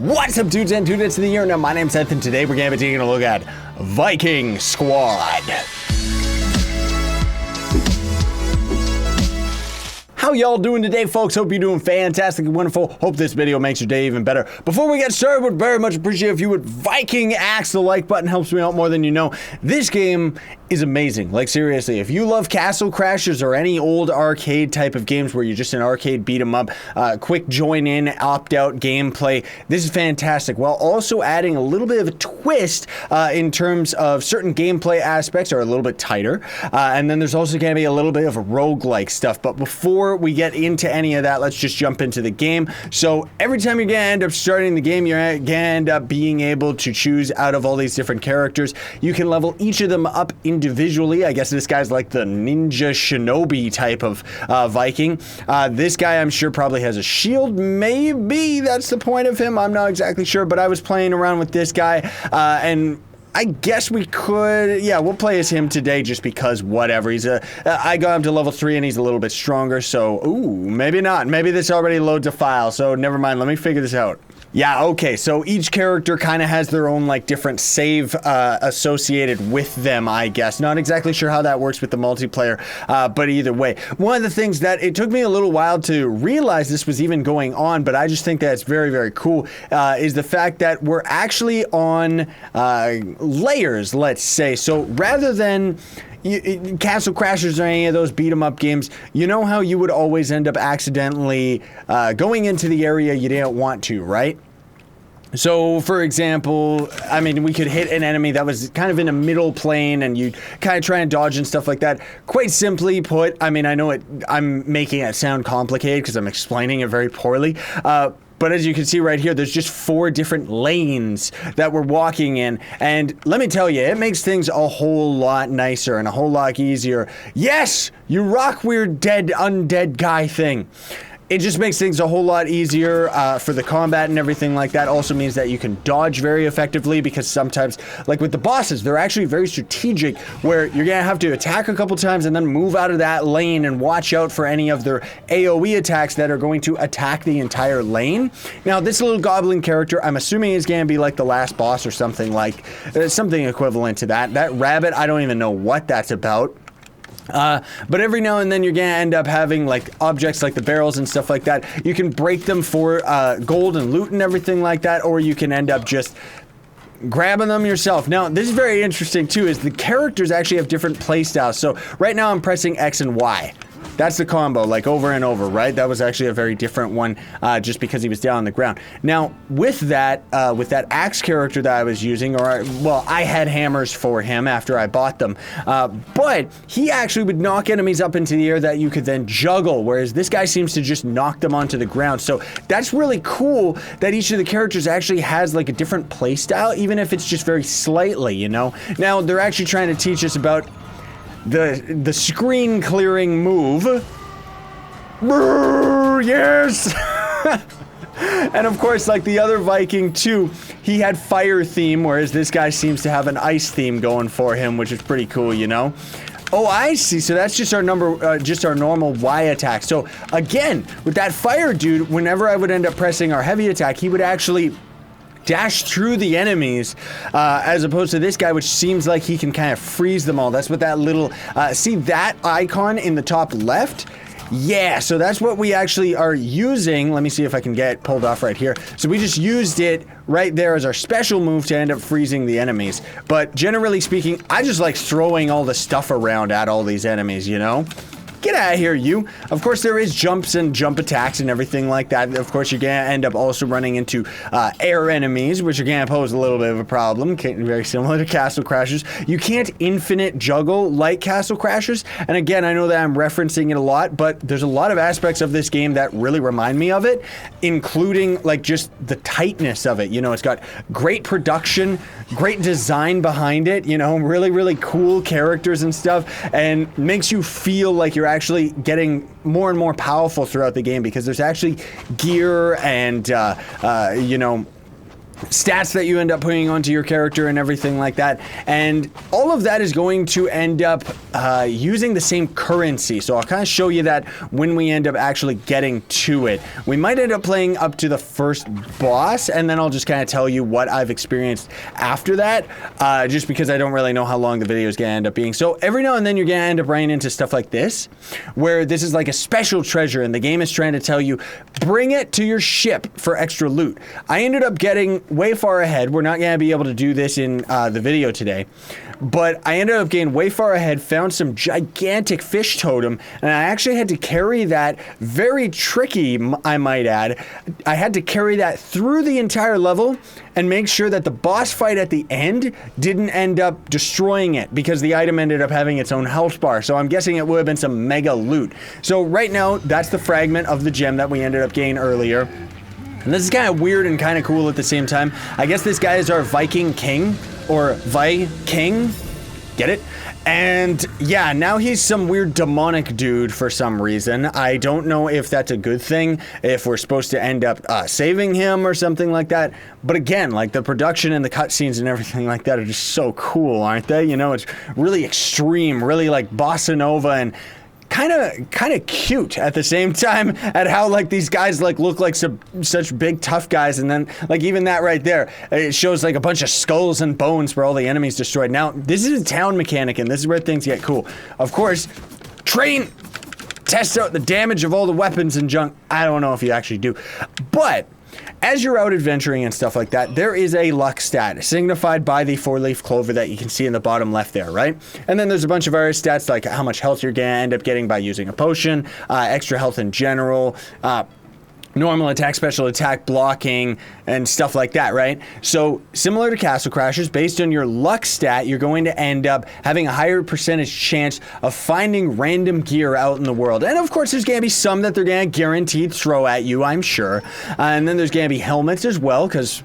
What's up, dudes and dudettes of the year? Now, my name's Seth, and today we're going to be taking a look at Viking Squad. How y'all doing today, folks? Hope you're doing fantastic and wonderful. Hope this video makes your day even better. Before we get started, would very much appreciate if you would Viking axe the like button. Helps me out more than you know. This game is amazing. Like, seriously, if you love Castle Crashers or any old arcade type of games where you're just an arcade beat 'em up, quick join in, opt out gameplay, this is fantastic. While also adding a little bit of a twist in terms of certain gameplay aspects are a little bit tighter. And then there's also going to be a little bit of a roguelike stuff. But before we get into any of that, let's just jump into the game. So every time you're going to end up starting the game, you're going to end up being able to choose out of all these different characters. You can level each of them up individually. I guess this guy's like the ninja shinobi type of Viking. This guy, I'm sure, probably has a shield. Maybe that's the point of him. I'm not exactly sure, but I was playing around with this guy, and I guess we could, yeah, we'll play as him today just because whatever. He's I got him to level 3 and he's a little bit stronger, so, ooh, maybe not. Maybe this already loads a file, so never mind. Let me figure this out. Yeah, okay, so each character kind of has their own, like, different save associated with them, I guess. Not exactly sure how that works with the multiplayer, but either way. One of the things that it took me a little while to realize this was even going on, but I just think that it's very, very cool, is the fact that we're actually on layers, let's say. So rather than Castle Crashers or any of those beat 'em up games, you know how you would always end up accidentally going into the area you didn't want to, right? So, for example, I mean, we could hit an enemy that was kind of in a middle plane and you kind of try and dodge and stuff like that. Quite simply put, I mean, I know I'm making it sound complicated because I'm explaining it very poorly, but as you can see right here, there's just 4 different lanes that we're walking in. And let me tell you, it makes things a whole lot nicer and a whole lot easier. Yes, you rock weird dead undead guy thing. It just makes things a whole lot easier for the combat and everything like that. Also means that you can dodge very effectively because sometimes, like with the bosses, they're actually very strategic where you're going to have to attack a couple times and then move out of that lane and watch out for any of their AoE attacks that are going to attack the entire lane. Now, this little goblin character, I'm assuming is going to be like the last boss or something like, something equivalent to that. That rabbit, I don't even know what that's about. But every now and then you're gonna end up having like objects like the barrels and stuff like that. You can break them for gold and loot and everything like that, or you can end up just grabbing them yourself. Now, this is very interesting too, is the characters actually have different play styles. So right now I'm pressing X and Y. That's the combo, like over and over, right? That was actually a very different one, just because he was down on the ground. Now, with that axe character that I was using, well, I had hammers for him after I bought them, but he actually would knock enemies up into the air that you could then juggle, whereas this guy seems to just knock them onto the ground. So that's really cool that each of the characters actually has like a different play style, even if it's just very slightly, you know? Now, they're actually trying to teach us about the screen clearing move. Brrr, yes. And of course, like the other Viking too, he had fire theme, whereas this guy seems to have an ice theme going for him, which is pretty cool, you know. Oh, I see. So that's just our just our normal Y attack. So again, with that fire dude, whenever I would end up pressing our heavy attack, he would actually dash through the enemies, as opposed to this guy, which seems like he can kind of freeze them all. That's what that little, see that icon in the top left? Yeah, so that's what we actually are using. Let me see if I can get it pulled off right here. So we just used it right there as our special move to end up freezing the enemies. But generally speaking, I just like throwing all the stuff around at all these enemies, you know? Get out of here, you. Of course, there is jumps and jump attacks and everything like that. Of course, you're going to end up also running into air enemies, which are going to pose a little bit of a problem. Very similar to Castle Crashers. You can't infinite juggle like Castle Crashers. And again, I know that I'm referencing it a lot, but there's a lot of aspects of this game that really remind me of it, including like just the tightness of it. You know, it's got great production, great design behind it, you know, really, really cool characters and stuff, and makes you feel like you're actually getting more and more powerful throughout the game because there's actually gear and, you know, stats that you end up putting onto your character and everything like that. And all of that is going to end up using the same currency. So I'll kind of show you that when we end up actually getting to it. We might end up playing up to the first boss, and then I'll just kind of tell you what I've experienced after that, just because I don't really know how long the video is going to end up being. So every now and then you're going to end up running into stuff like this, where this is like a special treasure, and the game is trying to tell you, bring it to your ship for extra loot. I ended up getting way far ahead. We're not going to be able to do this in the video today, but I ended up getting way far ahead, found some gigantic fish totem, and I actually had to carry that, very tricky, I might add. I had to carry that through the entire level and make sure that the boss fight at the end didn't end up destroying it, because the item ended up having its own health bar. So I'm guessing it would have been some mega loot. So right now, that's the fragment of the gem that we ended up getting earlier. And this is kind of weird and kind of cool at the same time. I guess this guy is our Viking king, or Viking. Get it? And yeah, now he's some weird demonic dude for some reason. I don't know if that's a good thing, if we're supposed to end up saving him or something like that. But again, like the production and the cutscenes and everything like that are just so cool, aren't they? You know, it's really extreme, really like bossa nova, and kind of cute at the same time, at how like these guys like look like such big tough guys, and then like even that right there, it shows like a bunch of skulls and bones where all the enemies destroyed. Now this is a town mechanic, and this is where things get cool. Of course, train, test out the damage of all the weapons and junk. I don't know if you actually do, but as you're out adventuring and stuff like that, there is a luck stat signified by the 4-leaf clover that you can see in the bottom left there, right? And then there's a bunch of other stats like how much health you're gonna end up getting by using a potion, extra health in general, normal attack, special attack, blocking, and stuff like that, right? So similar to Castle Crashers, based on your luck stat, you're going to end up having a higher percentage chance of finding random gear out in the world. And of course, there's going to be some that they're going to guaranteed throw at you, I'm sure. And then there's going to be helmets as well, because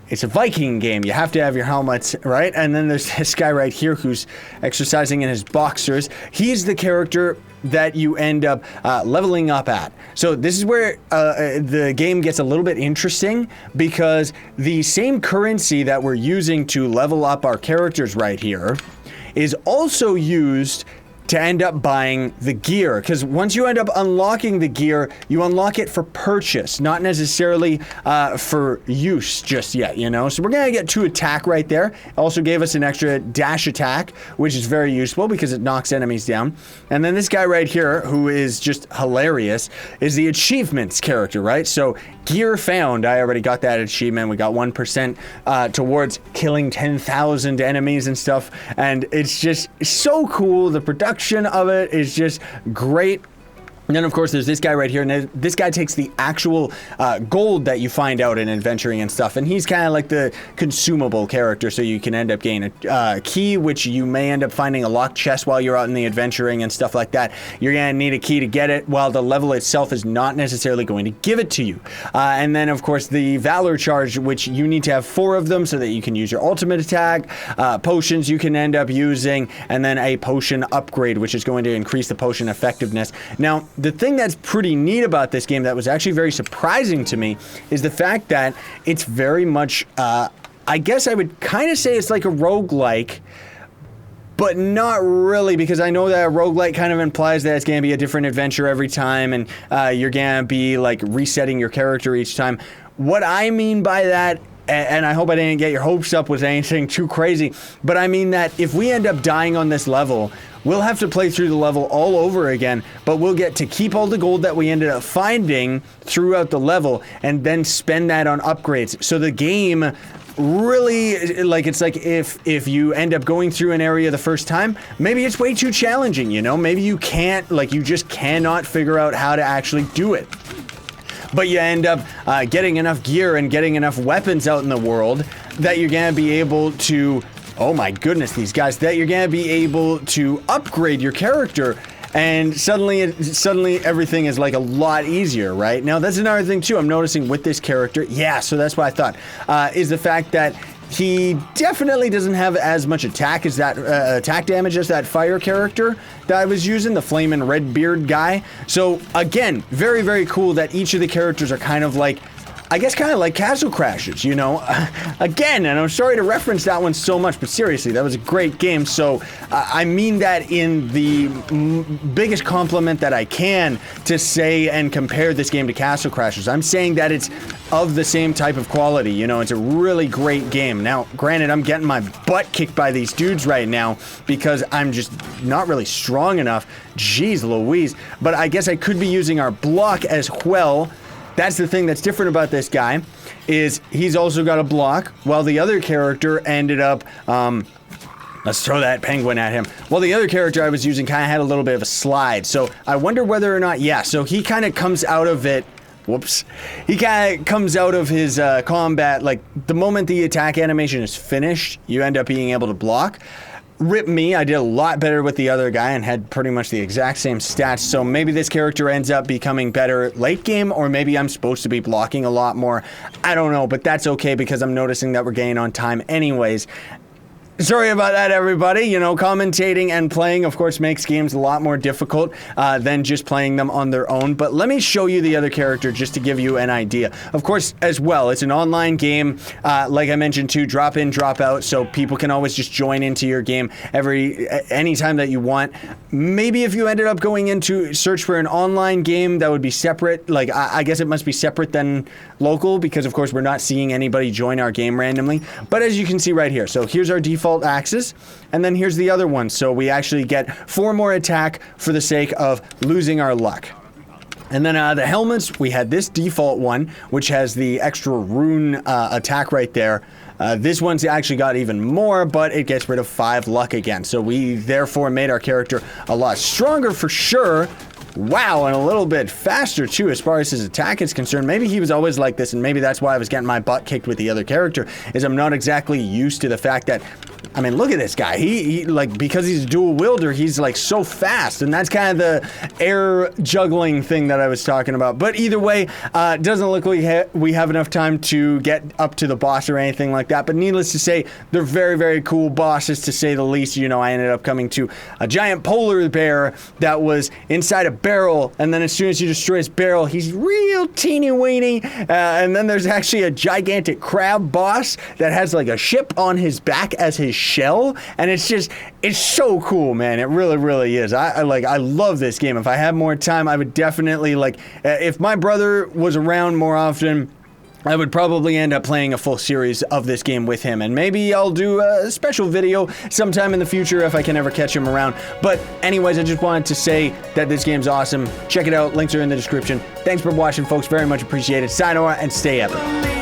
it's a Viking game. You have to have your helmets, right? And then there's this guy right here who's exercising in his boxers. He's the character that you end up leveling up at. So this is where the game gets a little bit interesting, because the same currency that we're using to level up our characters right here is also used to end up buying the gear, because once you end up unlocking the gear, you unlock it for purchase, not necessarily for use just yet, you know? So we're gonna get 2 attack right there. It also gave us an extra dash attack, which is very useful because it knocks enemies down. And then this guy right here, who is just hilarious, is the achievements character, right? So gear found, I already got that achievement. We got 1% towards killing 10,000 enemies and stuff. And it's just so cool. The production of it is just great. And then, of course, there's this guy right here, and this guy takes the actual gold that you find out in adventuring and stuff, and he's kind of like the consumable character, so you can end up getting a key, which you may end up finding a locked chest while you're out in the adventuring and stuff like that. You're going to need a key to get it, while the level itself is not necessarily going to give it to you. And then, of course, the Valor Charge, which you need to have 4 of them so that you can use your ultimate attack, potions you can end up using, and then a potion upgrade, which is going to increase the potion effectiveness. Now, the thing that's pretty neat about this game that was actually very surprising to me is the fact that it's very much, I guess I would kind of say it's like a roguelike, but not really, because I know that a roguelike kind of implies that it's going to be a different adventure every time, and you're going to be like resetting your character each time. What I mean by that, and I hope I didn't get your hopes up with anything too crazy, but I mean that if we end up dying on this level, we'll have to play through the level all over again, but we'll get to keep all the gold that we ended up finding throughout the level and then spend that on upgrades. So the game really, like, it's like if you end up going through an area the first time, maybe it's way too challenging, you know? Maybe you can't, like, you just cannot figure out how to actually do it. But you end up getting enough gear and getting enough weapons out in the world that you're going to be able to, oh my goodness, these guys, that you're going to be able to upgrade your character, and suddenly everything is like a lot easier, right? Now, that's another thing too I'm noticing with this character. Yeah, so that's what I thought, is the fact that he definitely doesn't have as much attack as that attack damage as that fire character that I was using, the Flamin' Redbeard guy. So again, very, very cool that each of the characters are kind of like, I guess kind of like Castle Crashers, you know? Again, and I'm sorry to reference that one so much, but seriously, that was a great game. So I mean that in the biggest compliment that I can to say and compare this game to Castle Crashers. I'm saying that it's of the same type of quality, you know? It's a really great game. Now, granted, I'm getting my butt kicked by these dudes right now because I'm just not really strong enough. Jeez Louise. But I guess I could be using our block as well. That's the thing that's different about this guy, is he's also got a block, while the other character ended up, let's throw that penguin at him. Well, the other character I was using kind of had a little bit of a slide, so I wonder whether or not, yeah, so he kind of comes out of it, whoops, he kind of comes out of his combat, like, the moment the attack animation is finished, you end up being able to block. Rip me, I did a lot better with the other guy and had pretty much the exact same stats, so maybe this character ends up becoming better late game, or maybe I'm supposed to be blocking a lot more. I don't know, but that's okay because I'm noticing that we're gaining on time anyways. Sorry about that, everybody. You know, commentating and playing, of course, makes games a lot more difficult than just playing them on their own. But let me show you the other character just to give you an idea. Of course, as well, it's an online game. Like I mentioned, too, drop in, drop out, so people can always just join into your game anytime that you want. Maybe if you ended up going into search for an online game that would be separate, like I guess it must be separate than local because, of course, we're not seeing anybody join our game randomly. But as you can see right here, so here's our default axis, and then here's the other one, so we actually get 4 more attack for the sake of losing our luck. And then the helmets, we had this default one, which has the extra rune attack right there. This one's actually got even more, but it gets rid of 5 luck again, so we therefore made our character a lot stronger for sure. Wow, and a little bit faster too as far as his attack is concerned. Maybe he was always like this, and maybe that's why I was getting my butt kicked with the other character, is I'm not exactly used to the fact that, I mean, look at this guy. He like, because he's a dual wielder, he's like so fast, and that's kind of the air juggling thing that I was talking about. But either way, it doesn't look like we have enough time to get up to the boss or anything like that. But needless to say, they're very, very cool bosses to say the least. You know, I ended up coming to a giant polar bear that was inside a barrel, and then as soon as you destroy his barrel, he's real teeny weeny. And then there's actually a gigantic crab boss that has like a ship on his back as his shell, and it's so cool, man. It really, really is. I love this game. If I had more time, I would definitely, like, if my brother was around more often, I would probably end up playing a full series of this game with him, and maybe I'll do a special video sometime in the future if I can ever catch him around. But anyways, I just wanted to say that this game's awesome. Check it out. Links are in the description. Thanks for watching, folks. Very much appreciated. Sayonara and stay epic.